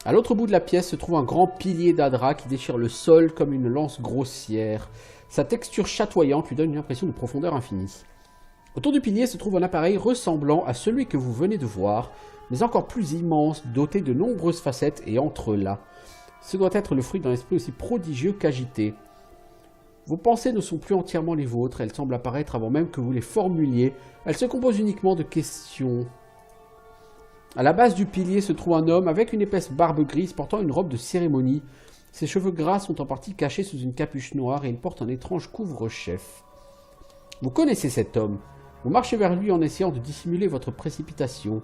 À l'autre bout de la pièce se trouve un grand pilier d'adras qui déchire le sol comme une lance grossière. Sa texture chatoyante lui donne une impression de profondeur infinie. Autour du pilier se trouve un appareil ressemblant à celui que vous venez de voir, mais encore plus immense, doté de nombreuses facettes et entrelacs. Ce doit être le fruit d'un esprit aussi prodigieux qu'agité. Vos pensées ne sont plus entièrement les vôtres, elles semblent apparaître avant même que vous les formuliez. Elles se composent uniquement de questions. À la base du pilier se trouve un homme avec une épaisse barbe grise portant une robe de cérémonie. Ses cheveux gras sont en partie cachés sous une capuche noire et il porte un étrange couvre-chef. Vous connaissez cet homme. Vous marchez vers lui en essayant de dissimuler votre précipitation.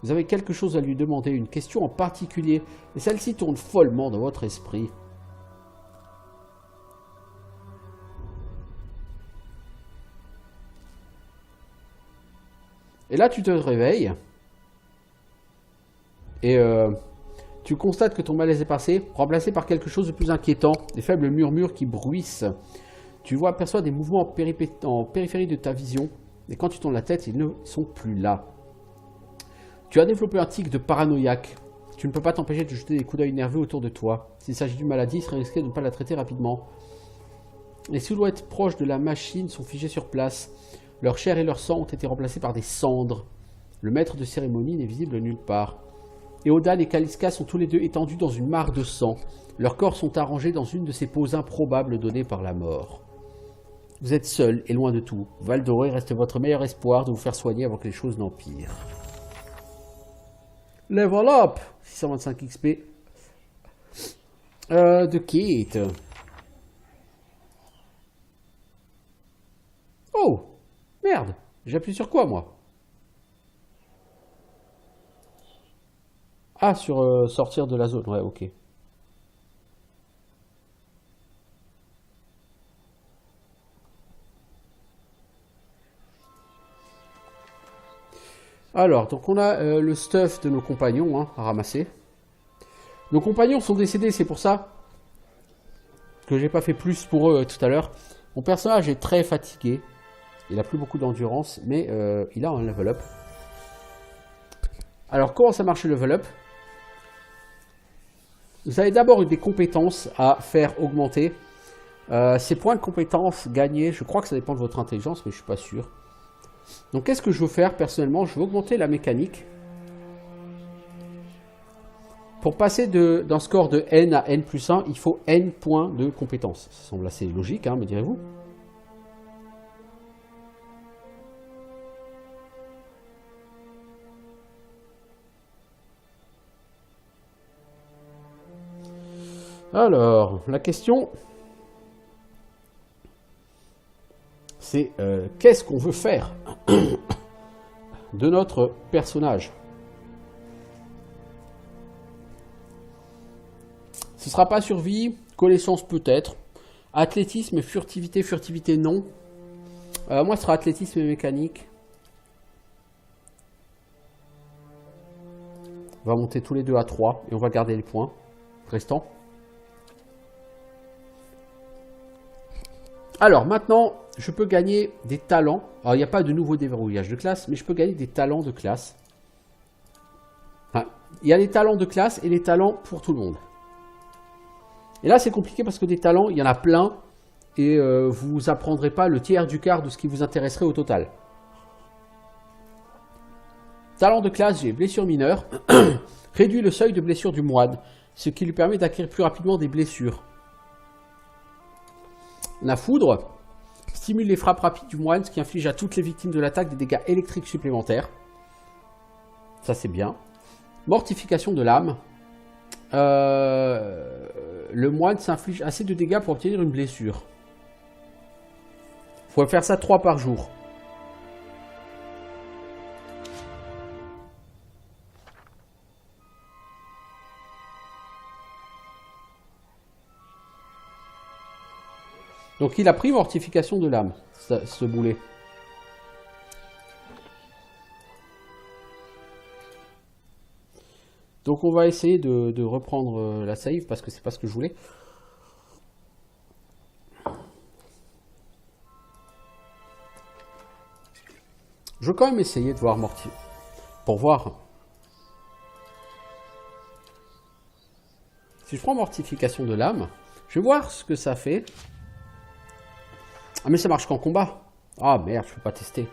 Vous avez quelque chose à lui demander, une question en particulier, et celle-ci tourne follement dans votre esprit. Et là, tu te réveilles. Et tu constates que ton malaise est passé, remplacé par quelque chose de plus inquiétant, des faibles murmures qui bruissent. Tu aperçois des mouvements en périphérie de ta vision, et quand tu tournes la tête, ils ne sont plus là. Tu as développé un tic de paranoïaque. Tu ne peux pas t'empêcher de jeter des coups d'œil nerveux autour de toi. S'il s'agit d'une maladie, il serait risqué de ne pas la traiter rapidement. Les silhouettes proches de la machine sont figées sur place. Leur chair et leur sang ont été remplacés par des cendres. Le maître de cérémonie n'est visible nulle part. Eodan et Kaliska sont tous les deux étendus dans une mare de sang. Leurs corps sont arrangés dans une de ces poses improbables données par la mort. Vous êtes seul et loin de tout. Val Doré reste votre meilleur espoir de vous faire soigner avant que les choses n'empirent. Level up 625 XP de Kate. Oh merde, j'appuie sur quoi moi? Ah, sur sortir de la zone, ouais, ok. Alors, donc on a le stuff de nos compagnons à ramasser. Nos compagnons sont décédés, c'est pour ça que j'ai pas fait plus pour eux tout à l'heure. Mon personnage est très fatigué. Il a plus beaucoup d'endurance, mais il a un level up. Alors, comment ça marche le level up? Vous avez d'abord des compétences à faire augmenter. Ces points de compétences gagnés, je crois que ça dépend de votre intelligence, mais je suis pas sûr. Donc qu'est-ce que je veux faire personnellement? Je veux augmenter la mécanique. Pour passer d'un score de N à N plus 1, il faut N points de compétences. Ça semble assez logique, me direz-vous. Alors, la question, c'est qu'est-ce qu'on veut faire de notre personnage? Ce ne sera pas survie, connaissance peut-être, athlétisme, furtivité, furtivité non. Moi, ce sera athlétisme et mécanique. On va monter tous les deux à 3 et on va garder les points restants. Alors maintenant, je peux gagner des talents. Alors il n'y a pas de nouveau déverrouillage de classe, mais je peux gagner des talents de classe. Enfin, il y a les talents de classe et les talents pour tout le monde. Et là c'est compliqué parce que des talents, il y en a plein. Et vous apprendrez pas le tiers du quart de ce qui vous intéresserait au total. Talent de classe, j'ai blessure mineure. Réduit le seuil de blessure du moine, ce qui lui permet d'acquérir plus rapidement des blessures. La foudre stimule les frappes rapides du moine, ce qui inflige à toutes les victimes de l'attaque des dégâts électriques supplémentaires. Ça c'est bien. Mortification de l'âme. Le moine s'inflige assez de dégâts pour obtenir une blessure. Il faut faire ça 3 par jour. Donc il a pris mortification de l'âme, ce boulet. Donc on va essayer de reprendre la save parce que c'est pas ce que je voulais. Je vais quand même essayer de voir pour voir. Si je prends mortification de l'âme, je vais voir ce que ça fait. Ah mais ça marche qu'en combat. Ah merde, je peux pas tester.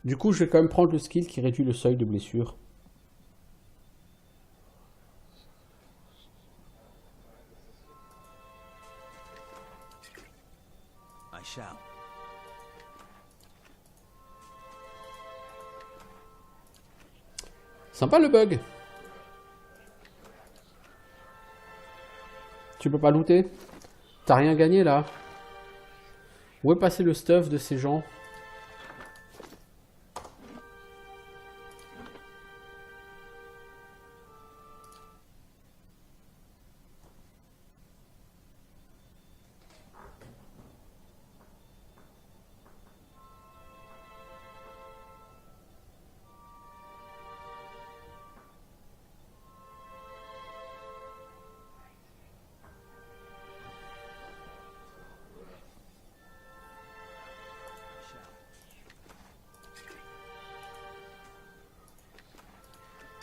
Du coup, je vais quand même prendre le skill qui réduit le seuil de blessure. I shall. Sympa le bug. Tu peux pas looter? T'as rien gagné là? Où est passé le stuff de ces gens?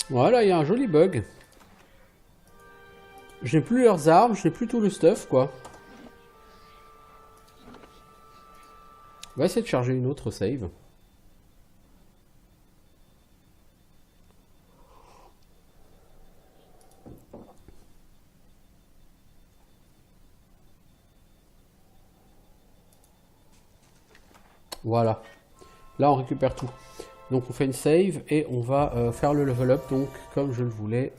Voilà, il y a un joli bug. J'ai plus leurs armes, j'ai plus tout le stuff, quoi. On va essayer de charger une autre save. Voilà. Là, on récupère tout. Donc, on fait une save et on va faire le level up, donc, comme je le voulais.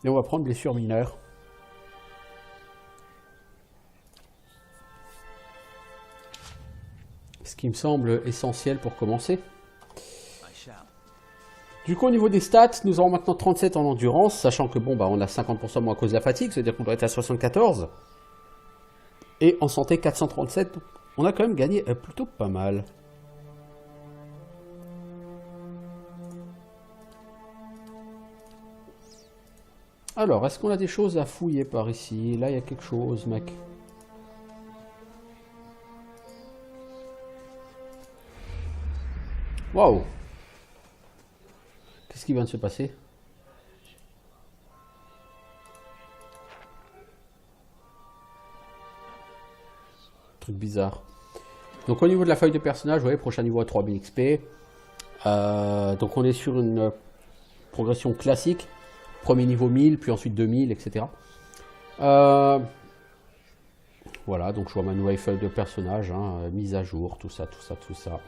Et on va prendre blessure mineure. Ce qui me semble essentiel pour commencer. Du coup, au niveau des stats, nous avons maintenant 37 en endurance, sachant que bon, bah, on a 50% moins à cause de la fatigue, c'est-à-dire qu'on doit être à 74. Et en santé, 437. On a quand même gagné plutôt pas mal. Alors, est-ce qu'on a des choses à fouiller par ici? Là, il y a quelque chose, mec. Waouh! Qu'est-ce qui vient de se passer? Truc bizarre. Donc au niveau de la feuille de personnage, vous voyez, prochain niveau à 3000 XP. Donc on est sur une progression classique. Premier niveau 1000, puis ensuite 2000, etc. Voilà, donc je vois ma nouvelle feuille de personnage, hein, mise à jour, tout ça, tout ça, tout ça.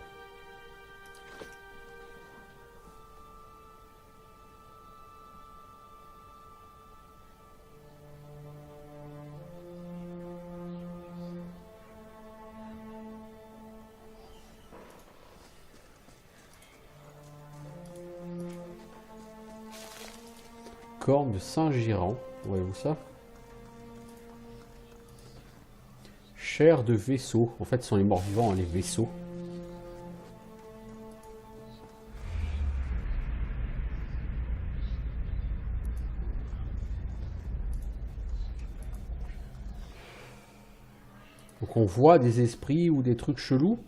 Corne de Saint-Girand, voyez-vous ça? chair de vaisseau. En fait, ce sont les morts vivants, hein, les vaisseaux. Donc on voit des esprits ou des trucs chelous.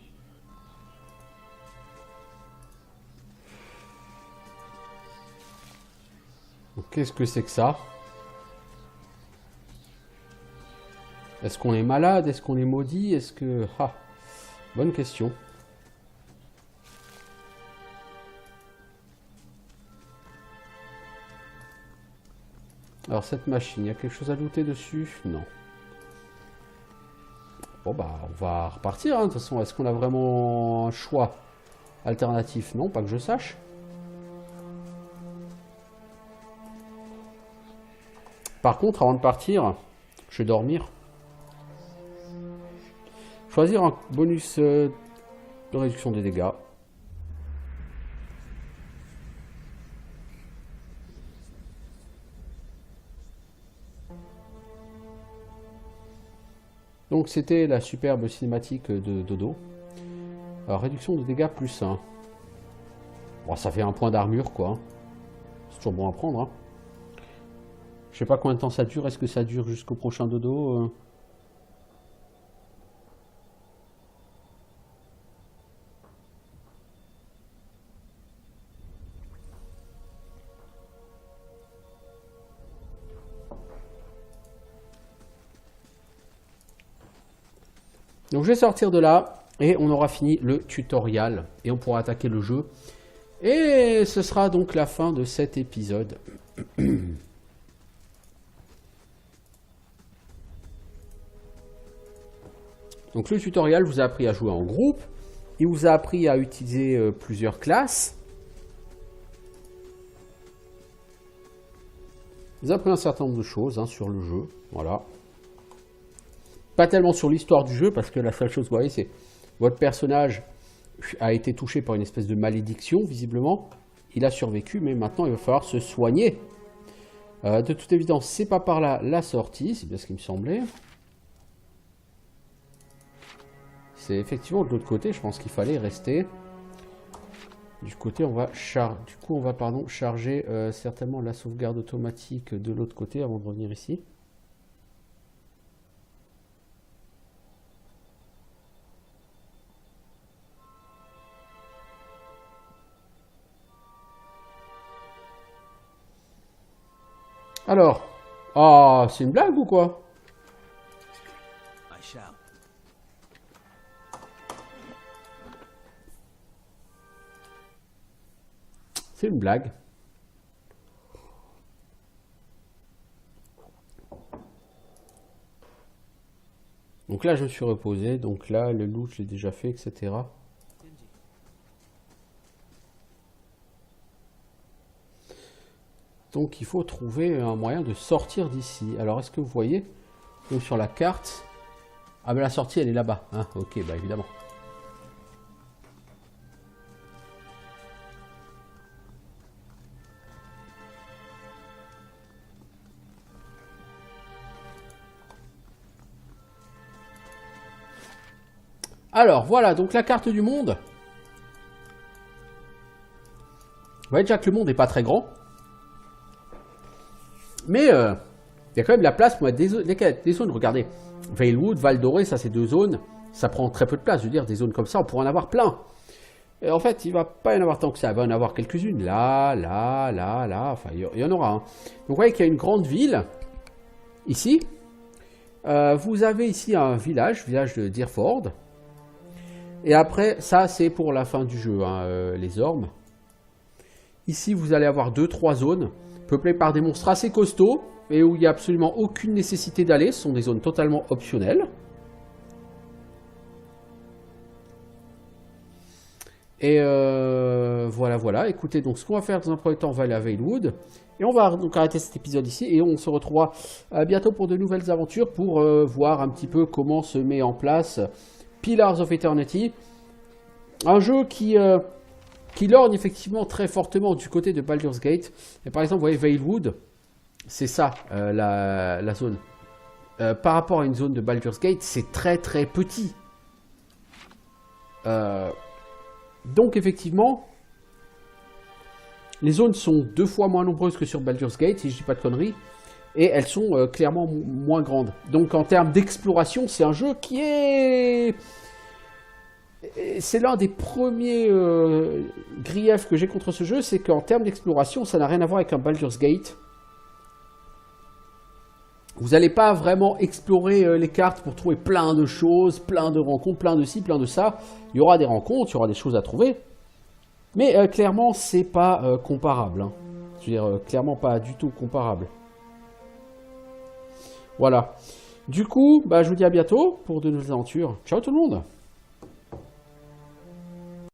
Qu'est-ce que c'est que ça? Est-ce qu'on est malade? Est-ce qu'on est maudit? Est-ce que... Ah, bonne question. Alors cette machine, il y a quelque chose à douter dessus? Non. Bon bah on va repartir, hein. De toute façon, est-ce qu'on a vraiment un choix alternatif? Non, pas que je sache. Par contre, avant de partir, je vais dormir. Choisir un bonus de réduction des dégâts. Donc c'était la superbe cinématique de Dodo. Alors, réduction de dégâts plus 1. Bon, ça fait un point d'armure quoi. C'est toujours bon à prendre. Hein. Je sais pas combien de temps ça dure. Est-ce que ça dure jusqu'au prochain Dodo Donc je vais sortir de là et on aura fini le tutoriel et on pourra attaquer le jeu. Et ce sera donc la fin de cet épisode. Donc le tutoriel vous a appris à jouer en groupe. Il vous a appris à utiliser plusieurs classes. Il vous a appris un certain nombre de choses hein, sur le jeu. Voilà. Pas tellement sur l'histoire du jeu, parce que la seule chose que vous voyez, c'est votre personnage a été touché par une espèce de malédiction, visiblement. Il a survécu, mais maintenant il va falloir se soigner. De toute évidence, c'est pas par là la sortie, c'est bien ce qui me semblait. C'est effectivement de l'autre côté, je pense qu'il fallait rester. Du côté, on va charger certainement la sauvegarde automatique de l'autre côté avant de revenir ici. Alors, ah, c'est une blague ou quoi? I shall. C'est une blague. Donc là, je me suis reposé. Donc là, le loot, je l'ai déjà fait, etc. Donc il faut trouver un moyen de sortir d'ici. Alors est-ce que vous voyez donc, sur la carte? Ah ben la sortie elle est là-bas. Hein, ok, bah évidemment. Alors voilà, donc la carte du monde. Vous voyez déjà que le monde n'est pas très grand. Mais il y a quand même la place pour mettre des zones. Regardez, Valewood, Val Doré, ça c'est deux zones. Ça prend très peu de place. Je veux dire, des zones comme ça, on pourrait en avoir plein. Et en fait, il ne va pas y en avoir tant que ça. Il va y en avoir quelques-unes. Là, là, là, là. Enfin, il y en aura. Hein. Donc vous voyez qu'il y a une grande ville. Ici. Vous avez ici un village de Deerford. Et après, ça c'est pour la fin du jeu, hein, les ormes. Ici, vous allez avoir 2-3 zones. Peuplées par des monstres assez costauds, et où il n'y a absolument aucune nécessité d'aller. Ce sont des zones totalement optionnelles. Et voilà, voilà. Écoutez, donc ce qu'on va faire dans un premier temps, on va aller à Valewood. Et on va donc arrêter cet épisode ici, et on se retrouvera bientôt pour de nouvelles aventures, pour voir un petit peu comment se met en place Pillars of Eternity. Un jeu qui lorgne effectivement très fortement du côté de Baldur's Gate. Et par exemple, vous voyez Valewood, c'est ça la zone. par rapport à une zone de Baldur's Gate, c'est très très petit. Donc effectivement, les zones sont 2 fois moins nombreuses que sur Baldur's Gate, si je dis pas de conneries, et elles sont clairement moins grandes. Donc en termes d'exploration, c'est un jeu qui est... C'est l'un des premiers griefs que j'ai contre ce jeu, c'est qu'en termes d'exploration, ça n'a rien à voir avec un Baldur's Gate. Vous n'allez pas vraiment explorer les cartes pour trouver plein de choses, plein de rencontres, plein de ci, plein de ça. Il y aura des rencontres, il y aura des choses à trouver. Mais clairement, c'est pas comparable. Hein. Je veux dire, clairement pas du tout comparable. Voilà. Du coup, bah, je vous dis à bientôt pour de nouvelles aventures. Ciao tout le monde!